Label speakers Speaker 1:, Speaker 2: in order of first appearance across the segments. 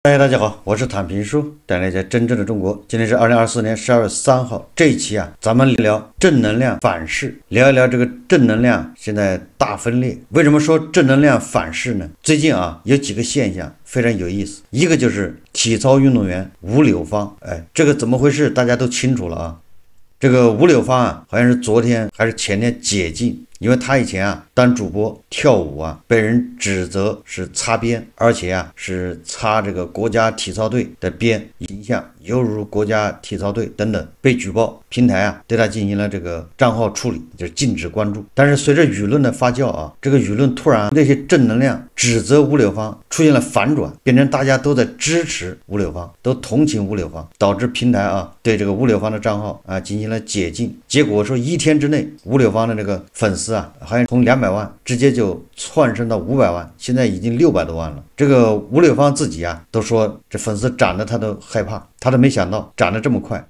Speaker 1: 嗨，大家好，我是坦平叔，带来一些真正的中国。今天是2024年12月3号，这一期咱们聊正能量反噬，聊一聊这个正能量现在大分裂。为什么说正能量反噬呢？最近有几个现象非常有意思，一个就是体操运动员吴柳芳，这个怎么回事？大家都清楚了啊。这个吴柳芳好像是昨天还是前天解禁。因为他以前当主播跳舞被人指责是擦边，而且是擦这个国家体操队的边，形象犹如国家体操队等等，被举报，平台对他进行了这个账号处理，就是禁止关注。但是随着舆论的发酵这个舆论突然那些正能量指责吴柳芳出现了反转，变成大家都在支持吴柳芳，都同情吴柳芳，导致平台对这个吴柳芳的账号进行了解禁。结果说1天之内，吴柳芳的这个粉丝好像从200万直接就窜升到500万，现在已经600多万了。这个吴柳芳自己都说这粉丝涨得他都害怕，他都没想到涨得这么快。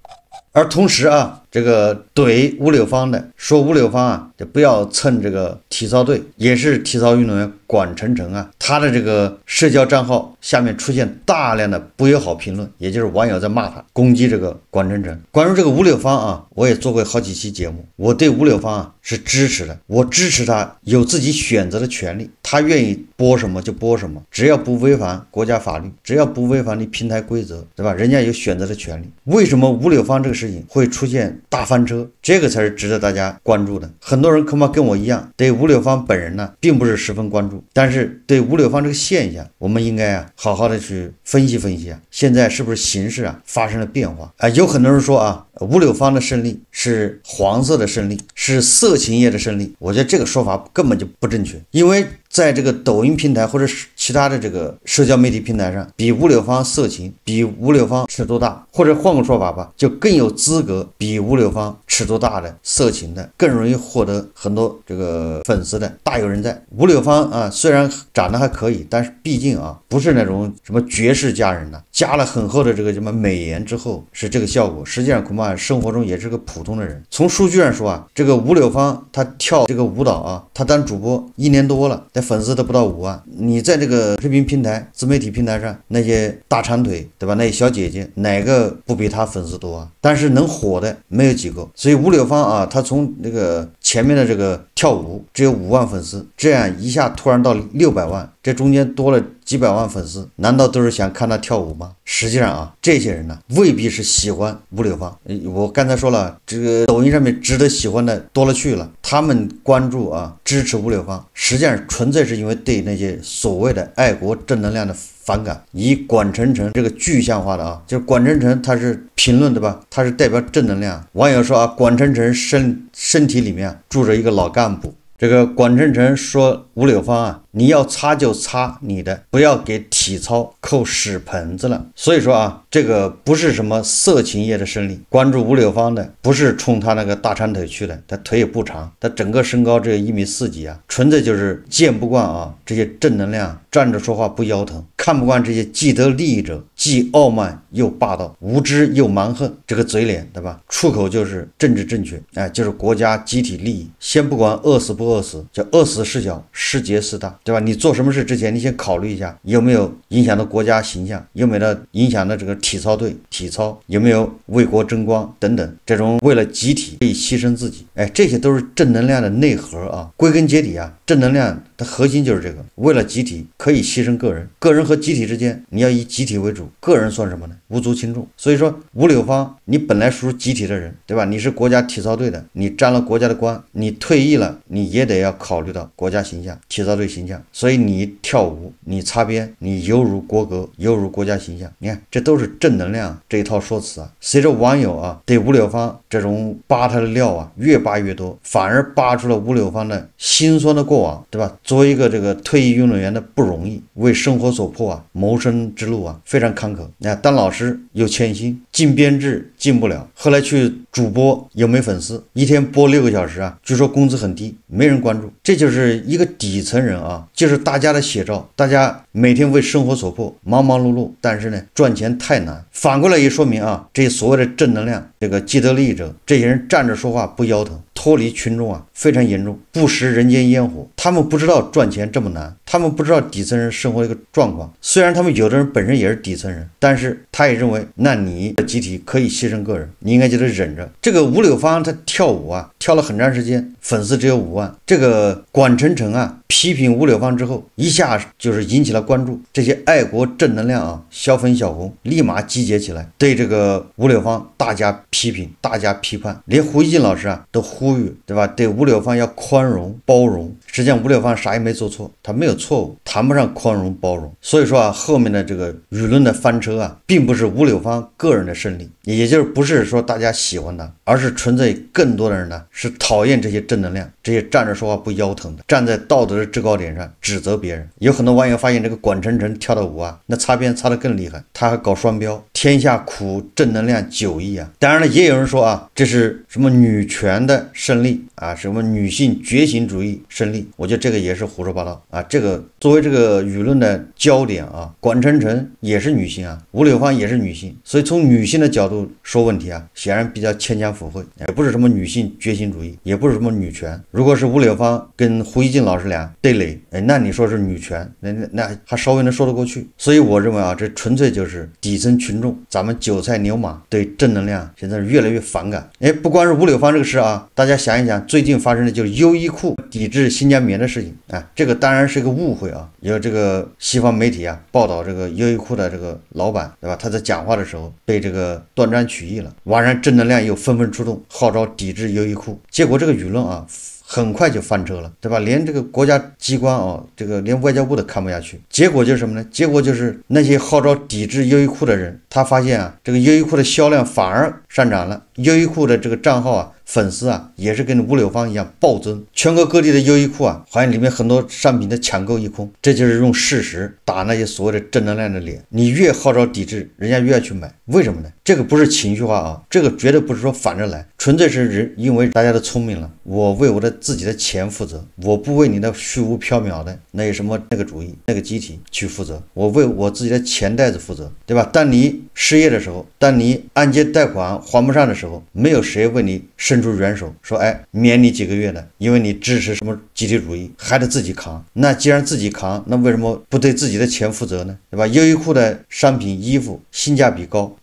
Speaker 1: 而同时这个怼吴柳芳的说吴柳芳就不要蹭这个体操队，也是体操运动员管晨晨他的这个社交账号下面出现大量的不友好评论，也就是网友在骂他，攻击这个管晨晨。关于这个吴柳芳我也做过好几期节目，我对吴柳芳是支持的，我支持他有自己选择的权利，他愿意播什么就播什么，只要不违反国家法律，只要不违反你平台规则，对吧？人家有选择的权利。为什么吴柳芳这个事情会出现大翻车？这个才是值得大家关注的。很多人恐怕跟我一样，对吴柳芳本人并不是十分关注，但是对吴柳芳这个现象，我们应该好好的去分析分析现在是不是形势发生了变化有很多人说吴柳芳的胜利是黄色的胜利，是色情业的胜利。我觉得这个说法根本就不正确，因为在这个抖音平台或者是其他的这个社交媒体平台上，比吴柳芳色情，比吴柳芳尺度大，或者换个说法吧，就更有资格比吴柳芳尺度大的色情的，更容易获得很多这个粉丝的，大有人在。吴柳芳虽然长得还可以，但是毕竟不是那种什么绝世佳人加了很厚的这个什么美颜之后是这个效果，实际上恐怕生活中也是个普通的人。从数据上说这个吴柳芳她跳这个舞蹈她当主播1年多了，但粉丝都不到5万。你在这个视频平台自媒体平台上那些大长腿，对吧？那些小姐姐哪个不比她粉丝多但是能火的没有几个。所以吴柳芳她从这个前面的这个跳舞只有5万粉丝，这样一下突然到600万，这中间多了几百万粉丝，难道都是想看她跳舞吗？实际上这些人未必是喜欢吴柳芳。我刚才说了，这个抖音上面值得喜欢的多了去了，他们关注支持吴柳芳，实际上纯粹是因为对那些所谓的爱国正能量的反感。以管晨晨这个具象化的就是管晨晨他是评论对吧？他是代表正能量。网友说管晨晨身体里面住着一个老干部。这个管晨晨说吴柳芳你要擦就擦你的，不要给体操扣屎盆子了。所以说这个不是什么色情业的胜利。关注吴柳芳的不是冲他那个大长腿去的，他腿也不长，他整个身高这1.4米纯粹就是见不惯这些正能量，站着说话不腰疼，看不惯这些既得利益者，既傲慢又霸道，无知又蛮横，这个嘴脸对吧？出口就是政治正确，就是国家集体利益。先不管饿死不饿死，叫饿死事小，失节事大，对吧？你做什么事之前，你先考虑一下有没有影响到国家形象，有没有影响到这个体操队体操，有没有为国争光等等，这种为了集体可以牺牲自己，这些都是正能量的内核归根结底正能量的核心就是这个，为了集体可以牺牲个人，个人和集体之间你要以集体为主，个人算什么呢？无足轻重。所以说吴柳芳你本来属于集体的人，对吧？你是国家体操队的，你沾了国家的光，你退役了你也得要考虑到国家形象，体操队形象。所以你跳舞你擦边，你犹如国歌，犹如国家形象，你看这都是正能量这一套说辞随着网友对吴柳芳这种扒他的料越扒越多，反而扒出了吴柳芳的辛酸的过往，对吧？作为一个这个退役运动员的不容易，为生活所迫谋生之路非常坎坷。当老师又欠薪，进编制进不了，后来去主播又没粉丝，一天播6个小时据说工资很低，没人关注。这就是一个底层人就是大家的写照。大家每天为生活所迫，忙忙碌碌，但是呢赚钱太难。反过来也说明这些所谓的正能量这个既得利益者，这些人站着说话不腰疼，脱离群众啊非常严重，不食人间烟火。他们不知道赚钱这么难，他们不知道底层人生活的一个状况。虽然他们有的人本身也是底层人，但是他也认为，那你的集体可以牺牲个人，你应该就得忍着。这个吴柳芳他跳舞啊，跳了很长时间，粉丝只有5万。这个管晨晨啊批评吴柳芳之后，一下就是引起了关注，这些爱国正能量啊小粉小红立马集结起来，对这个吴柳芳大家批评，大家批判，连胡一静老师啊都呼吁，对吧？对吴柳芳要宽容包容。实际上吴柳芳啥也没做错，他没有错误，谈不上宽容包容。所以说啊，后面的这个舆论的翻车啊，并不是吴柳芳个人的胜利，也就是不是说大家喜欢他，而是存在更多的人呢是讨厌这些正能量，这些站着说话不腰疼的，站在道德的制高点上指责别人。有很多网友发现这个管晨晨跳的舞啊，那擦边擦得更厉害，他还搞双标，天下苦正能量9亿啊。当然了，也有人说啊，这是什么女权的胜利啊，什么女性觉醒主义胜利，我觉得这个也是胡说八道啊。这个作为这个舆论的焦点啊，管晨晨也是女性啊，吴柳芳也是女性，所以从女性的角度说问题啊，显然比较牵强附会，也不是什么女性觉醒主义，也不是什么女权。如果是吴柳芳跟胡一静老师俩对垒，那你说是女权，那还稍微能说得过去。所以我认为啊，这纯粹就是底层群众，咱们韭菜牛马对正能量现在是越来越反感。不光是吴柳芳这个事啊，大家想一想，最近发生的就是优衣库抵制新疆棉的事情啊，这个当然是一个误会啊。有这个西方媒体啊报道这个优衣库的这个老板，对吧？他在讲话的时候被这个断章取义了，晚上正能量又纷纷出动，号召抵制优衣库，结果这个舆论啊很快就翻车了，对吧？连这个国家机关啊，这个连外交部都看不下去。结果就是什么呢？结果就是那些号召抵制优衣库的人，他发现啊，这个优衣库的销量反而上涨了，优衣库的这个账号啊，粉丝啊，也是跟吴柳芳一样暴增。全国各地的优衣库啊，好像里面很多商品的抢购一空，这就是用事实打那些所谓的正能量的脸。你越号召抵制，人家越要去买，为什么呢？这个不是情绪化啊，这个绝对不是说反着来，纯粹是人因为大家都聪明了，我为我的自己的钱负责，我不为你的虚无缥缈的那什么那个主义那个集体去负责，我为我自己的钱袋子负责，对吧？当你失业的时候，当你按揭贷款还不上的时候，没有谁为你伸出援手说免你几个月的，因为你支持什么集体主义，还得自己扛。那既然自己扛，那为什么不对自己的钱负责呢？对吧？优衣库的商品衣服性价比高，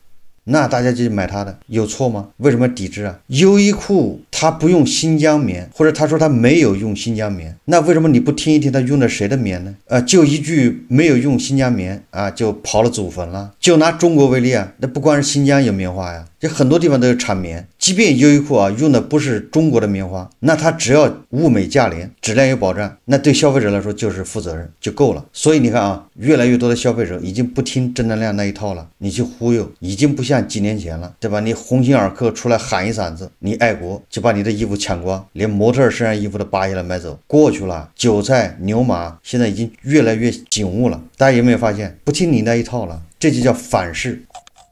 Speaker 1: 那大家就买它的，有错吗？为什么抵制啊？优衣库它不用新疆棉，或者他说他没有用新疆棉，那为什么你不听一听他用的谁的棉呢？就一句没有用新疆棉啊，就跑了祖坟了。就拿中国为例啊，那不光是新疆有棉花呀，这很多地方都有产棉。即便优衣库啊用的不是中国的棉花，那它只要物美价廉，质量有保障，那对消费者来说就是负责任就够了。所以你看啊，越来越多的消费者已经不听正能量那一套了，你去忽悠，已经不像几年前了，对吧？你鸿星尔克出来喊一嗓子，你爱国就把你的衣服抢光，连模特身上衣服都扒下来买走，过去了。韭菜牛马现在已经越来越醒悟了，大家有没有发现？不听你那一套了，这就叫反噬。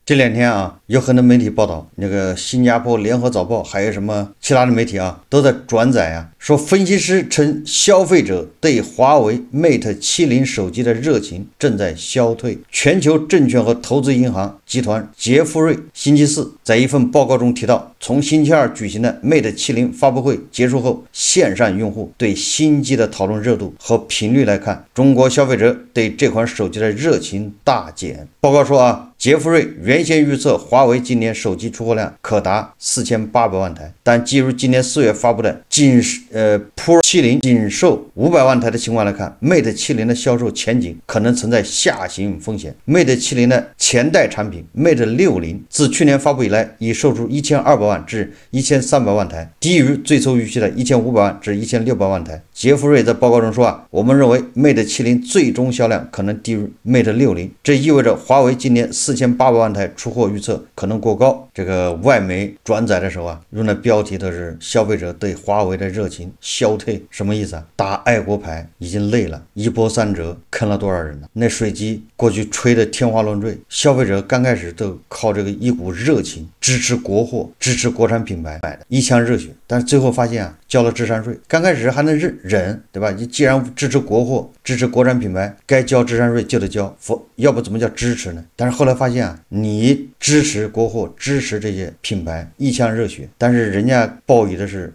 Speaker 1: 这2天啊，有很多媒体报道，那个新加坡联合早报还有什么其他的媒体啊，都在转载啊，说分析师称消费者对华为 Mate 70手机的热情正在消退。全球证券和投资银行集团杰富瑞星期四在一份报告中提到，从星期二举行的 Mate 70发布会结束后，线上用户对新机的讨论热度和频率来看，中国消费者对这款手机的热情大减。报告说啊，杰富瑞原先预测华为今年手机出货量可达4800万台，但基于今年4月发布的Pro 70仅售500万台的情况来看， Mate 70的销售前景可能存在下行风险。 Mate 70的前代产品 Mate 60自去年发布以来已售出1200万至1300万台，低于最初预期的1500万至1600万台。杰富瑞在报告中说啊，我们认为 Mate 70最终销量可能低于 Mate 60，这意味着华为今年4800万台出货预测可能过高。这个外媒转载的时候啊，用的标题都是消费者对华为的热情消退，什么意思啊？打爱国牌已经累了，一波三折，坑了多少人呢？那水机过去吹得天花乱坠，消费者刚开始都靠这个一股热情支持国货，支持国产品牌买的，一腔热血，但是最后发现啊，交了智商税。刚开始还能忍，对吧？你既然支持国货，支持国产品牌，该交智商税就得交，要不怎么叫支持呢？但是后来发现啊，你支持国货，支持这些品牌，一腔热血，但是人家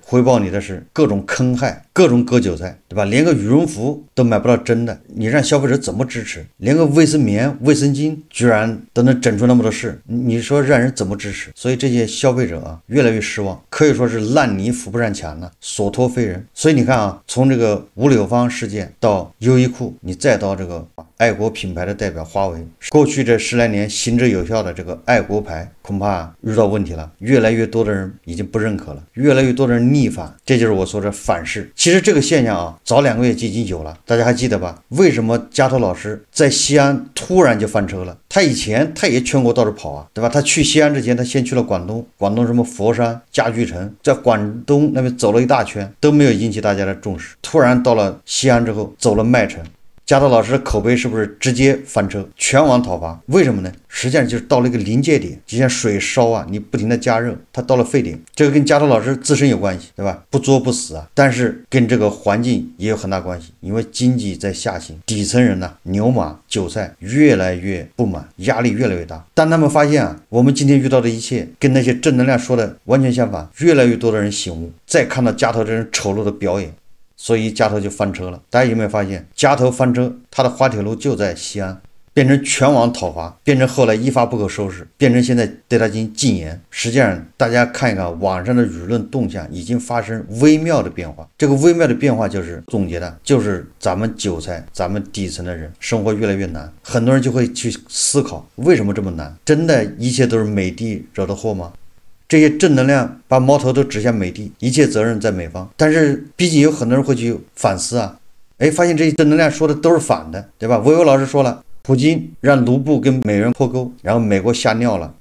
Speaker 1: 回报你的是各种坑害，各种割韭菜，对吧？连个羽绒服都买不到真的，你让消费者怎么支持？连个卫生棉、卫生巾居然都能整出那么多事，你说让人怎么支持？所以这些消费者啊，越来越失望，可以说是烂泥扶不上墙了，所托非人。所以你看啊，从这个吴柳芳事件到优衣库，你再到这个爱国品牌的代表华为，过去这10来年行之有效的这个爱国牌恐怕遇到问题了，越来越多的人已经不认可了，越来越多的人逆反，这就是我说的反噬。其实这个现象啊，早2个月就已经有了，大家还记得吧？为什么加藤老师在西安突然就翻车了？他以前他也全国到处跑啊，对吧？他去西安之前，他先去了广东，广东什么佛山、家具城，在广东那边走了一大圈，都没有引起大家的重视。突然到了西安之后，走了麦城。加藤老师的口碑是不是直接翻车，全网讨伐？为什么呢？实际上就是到了一个临界点，就像水烧啊，你不停的加热，它到了沸点。这个跟加藤老师自身有关系，对吧？不作不死啊，但是跟这个环境也有很大关系，因为经济在下行，底层人呢，牛马韭菜越来越不满，压力越来越大。当他们发现啊，我们今天遇到的一切跟那些正能量说的完全相反，越来越多的人醒悟，再看到加藤这人丑陋的表演。所以加藤就翻车了。大家有没有发现，加藤翻车，他的滑铁卢就在西安，变成全网讨伐，变成后来一发不可收拾，变成现在对他进行禁言。实际上，大家看一看网上的舆论动向，已经发生微妙的变化。这个微妙的变化就是总结的，就是咱们韭菜，咱们底层的人生活越来越难。很多人就会去思考，为什么这么难？真的一切都是美帝惹的祸吗？这些正能量把矛头都指向美帝，一切责任在美方。但是毕竟有很多人会去反思啊，发现这些正能量说的都是反的，对吧？维维老师说了，普京让卢布跟美元脱钩，然后美国吓尿了，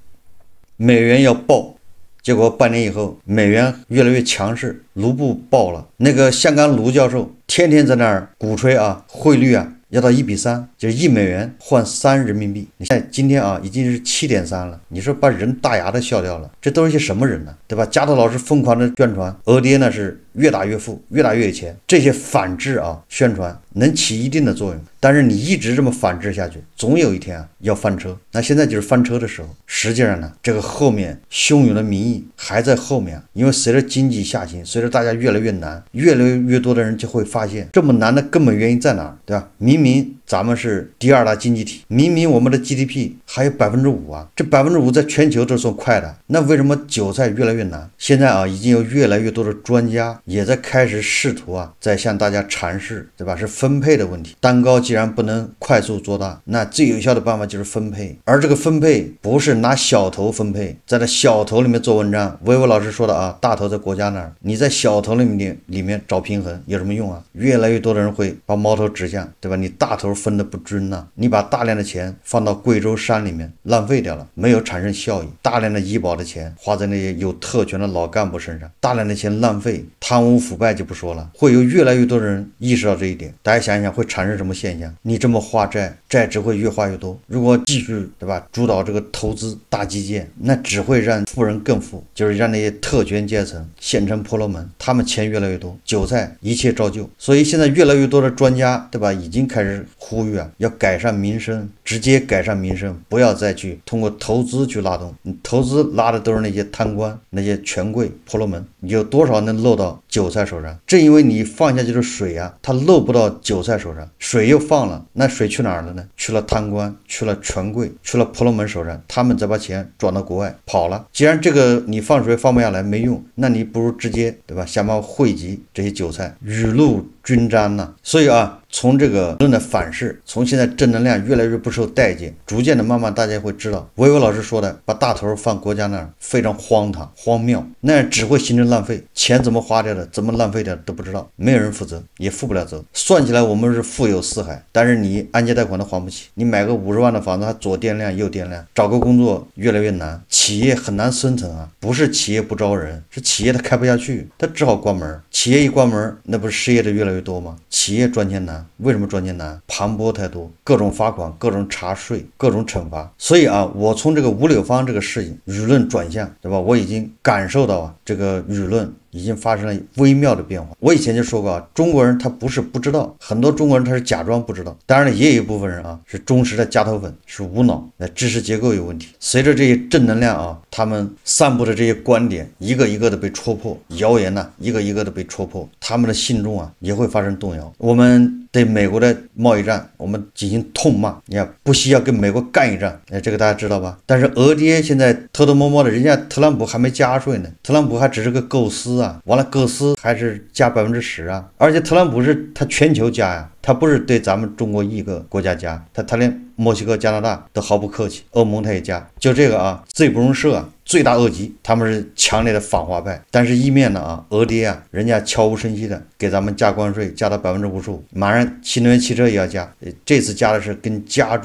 Speaker 1: 美元要爆，结果半年以后美元越来越强势，卢布爆了。那个香港卢教授天天在那儿鼓吹啊，汇率啊要到1:3，就是1美元换3人民币。你看今天啊，已经是7.3了。你说把人大牙都笑掉了，这都是些什么人呢？对吧？加藤老师疯狂的宣传，俄爹呢是越打越富，越打越有钱。这些反制啊宣传能起一定的作用，但是你一直这么反制下去，总有一天啊要翻车。那现在就是翻车的时候。实际上呢，这个后面汹涌的民意还在后面，因为随着经济下行，随着大家越来越难，越来越多的人就会发现这么难的根本原因在哪儿，对吧？明明咱们是第2大经济体，明明我们的 GDP 还有5%啊，这5%在全球都算快的，那为什么韭菜越来越难？现在啊，已经有越来越多的专家也在开始试图啊，在向大家阐释，对吧？是分配的问题。蛋糕既然不能快速做大，那最有效的办法就是分配，而这个分配不是拿小头分配，在这小头里面做文章。维维老师说的啊，大头在国家那儿，你在小头里面找平衡有什么用啊？越来越多的人会把矛头指向，对吧？你大头分的不均呐，你把大量的钱放到贵州山里面浪费掉了，没有产生效益。大量的医保的钱花在那些有特权的老干部身上，大量的钱浪费，贪污腐败就不说了，会有越来越多的人意识到这一点。大家想一想会产生什么现象？你这么花债只会越花越多。如果继续，对吧，主导这个投资大基建，那只会让富人更富，就是让那些特权阶层现成婆罗门，他们钱越来越多，韭菜一切照旧。所以现在越来越多的专家，对吧，已经开始呼吁啊，要改善民生，直接改善民生，不要再去通过投资去拉动。你投资拉的都是那些贪官、那些权贵、婆罗门，有多少能漏到韭菜手上？正因为你放下去的水啊，它漏不到韭菜手上，水又放了，那水去哪儿了呢？去了贪官，去了权贵，去了婆罗门手上，他们再把钱转到国外跑了。既然这个你放水放不下来没用，那你不如直接，对吧，想办法汇集这些韭菜，雨露均沾呐。所以啊，从这个论的反噬，从现在正能量越来越不受待见，逐渐的慢慢大家会知道，维维老师说的把大头放国家那儿非常荒唐荒谬，那样只会形成浪费，钱怎么花掉的，怎么浪费掉的都不知道，没有人负责，也负不了责。算起来我们是富有四海，但是你按揭贷款都还不起，你买个50万的房子还左掂量右掂量，找个工作越来越难，企业很难生存啊。不是企业不招人，是企业它开不下去，它只好关门。企业一关门，那不是失业的越来越多吗？企业赚钱难，为什么赚钱难？盘剥太多，各种罚款，各种查税，各种惩罚。所以啊，我从这个吴柳芳这个事情舆论转向，对吧？我已经感受到啊，这个舆论已经发生了微妙的变化。我以前就说过啊，中国人他不是不知道，很多中国人他是假装不知道。当然了，也有一部分人啊是忠实的夹头粉，是无脑，知识结构有问题。随着这些正能量啊，他们散布的这些观点一个一个的被戳破，谣言呢一个一个的被戳破，他们的信众啊也会发生动摇。我们对美国的贸易战我们进行痛骂，你看不惜要跟美国干一仗，这个大家知道吧？但是俄爹现在偷偷摸摸的，人家特朗普还没加税呢，特朗普还只是个构思啊，完了构思还是加10%啊，而且特朗普是他全球加呀，他不是对咱们中国一个国家加，他连墨西哥、加拿大都毫不客气，欧盟他也加，就这个啊，罪不容赦啊，罪大恶极，他们是强烈的反华派。但是一面呢啊，俄爹啊，人家悄无声息的给咱们加关税，加到55%，马上新能源汽车也要加，这次加的是跟家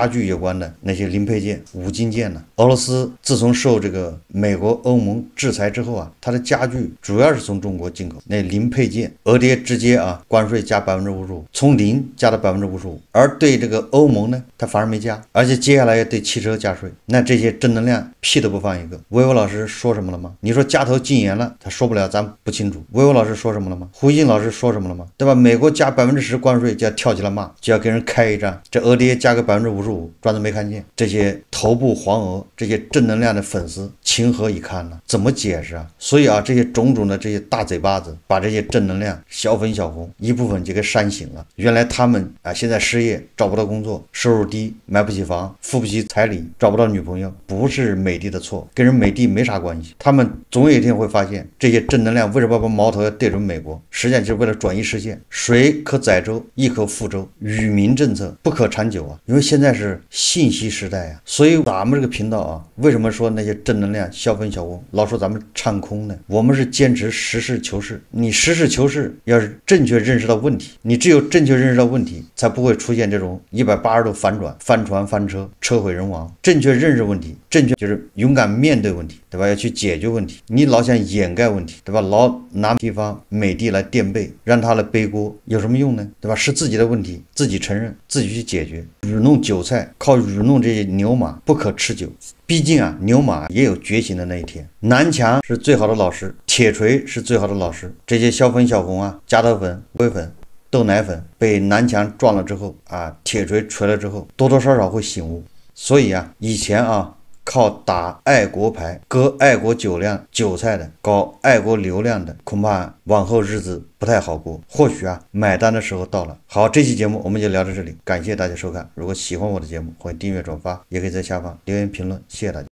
Speaker 1: 具有关的那些零配件、五金件呢。俄罗斯自从受这个美国、欧盟制裁之后啊，它的家具主要是从中国进口，那零配件，俄爹直接啊关税加55%，从0加到55%，而对这个欧盟呢，他反而没加，而且接下来要对汽车加税。那这些正能量屁都不放一个。薇薇老师说什么了吗？你说加头禁言了，他说不了，咱不清楚。薇薇老师说什么了吗？胡锡进老师说什么了吗？对吧？美国加10%关税就要跳起来骂，就要跟人开一仗。这俄爹加个55%，装作没看见。这些头部黄俄，这些正能量的粉丝情何以堪呢？怎么解释啊？所以啊，这些种种的这些大嘴巴子，把这些正能量小粉小红一部分就给煽醒了。原来他们啊，现在失业，找不到工作，收入低，买不起房，付不起彩礼，找不到女朋友，不是美帝的错，跟人美帝没啥关系。他们总有一天会发现，这些正能量为什么把矛头要对准美国，实际上就是为了转移视线。水可载舟，亦可覆舟，愚民政策不可长久啊！因为现在是信息时代啊，所以咱们这个频道啊，为什么说那些正能量小粉小红老说咱们唱空呢？我们是坚持实事求是。你实事求是，要是正确认识到问题，你只有正确认识到问题，才不会出现这种180度反转、翻船翻车、车毁人亡。正确认识问题，正确就是勇敢面对问题，对吧？要去解决问题。你老想掩盖问题，对吧？老拿地方美帝来垫背，让他来背锅，有什么用呢？对吧？是自己的问题，自己承认，自己去解决。愚弄韭菜，靠愚弄这些牛马不可持久。毕竟啊，牛马也有觉醒的那一天。南墙是最好的老师，铁锤是最好的老师。这些小粉小红啊，加头粉、微粉、豆奶粉被南墙撞了之后啊，铁锤锤了之后，多多少少会醒悟。所以啊，以前啊，靠打爱国牌、割爱国韭菜的，搞爱国流量的，恐怕往后日子不太好过。或许啊，买单的时候到了。好，这期节目我们就聊到这里，感谢大家收看。如果喜欢我的节目，欢迎订阅转发，也可以在下方留言评论，谢谢大家。